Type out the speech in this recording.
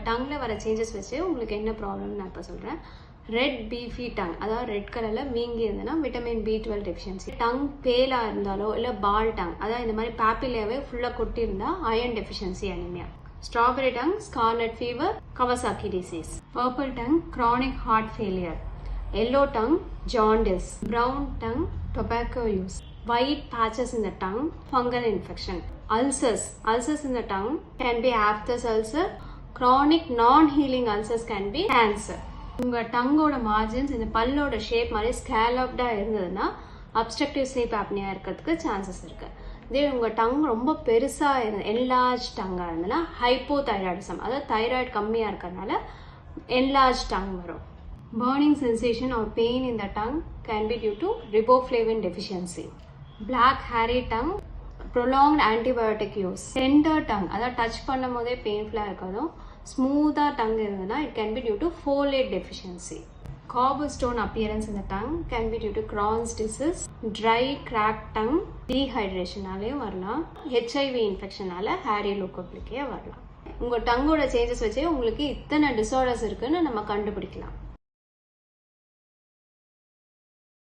டங்கில் வர சேஞ்சஸ் வச்சு உங்களுக்கு என்ன ப்ராப்ளம்னு நான் இப்போ சொல்கிறேன். ரெட் பீஃபி டங், அதாவது ரெட் கலரில் வீங்கி இருந்ததுன்னா விட்டமின் B12 டெஃபிஷியன்சி. டங் பேலாக இருந்தாலோ இல்லை பால் டங், அதாவது இந்த மாதிரி பேப்பிலேயே ஃபுல்லாக கொட்டி இருந்தால் iron deficiency anaemia. Strawberry tongue scarlet fever, Kawasaki disease. Purple tongue chronic heart failure. Yellow tongue jaundice. Brown tongue tobacco use. White patches in the tongue, fungal infection. Ulcers in the tongue can be aphthous ulcer. Chronic non-healing ulcers can be cancer. உங்கள் டங்கோட margins இந்த பல்லோட shape மாதிரி ஸ்கேலப்டாக இருந்ததுன்னா obstructive sleep apnoea இருக்கிறதுக்கு chances இருக்குது. இதே உங்கள் tongue ரொம்ப பெருசாக என்லார்ஜ் டங்காக இருந்ததுன்னா ஹைப்போதைராய்டிசம், அதாவது தைராய்டு கம்மியாக இருக்கிறதுனால என்லார்ஜ் டங் வரும். Burning sensation or pain in the tongue can be due to riboflavin deficiency. Black hairy tongue, prolonged antibiotic use. Tender tongue, அதாவது டச் பண்ணும் போதே பெயின்ஃபுல்லாக இருக்கிறதும் ஸ்மூத்தாக டங் இருந்ததுன்னா it can be due to folate deficiency. Cobblestone appearance in the tongue can be due to Crohn's disease. Dry cracked tongue, dehydration-ஆலேயும் வரலாம். HIV இன்ஃபெக்ஷனால Harry லூக்கோப்ளிக்கே வரலாம். உங்கள் டங்கோட changes வச்சே உங்களுக்கு இத்தனை டிசார்டர்ஸ் இருக்குன்னு நம்ம கண்டுபிடிக்கலாம்.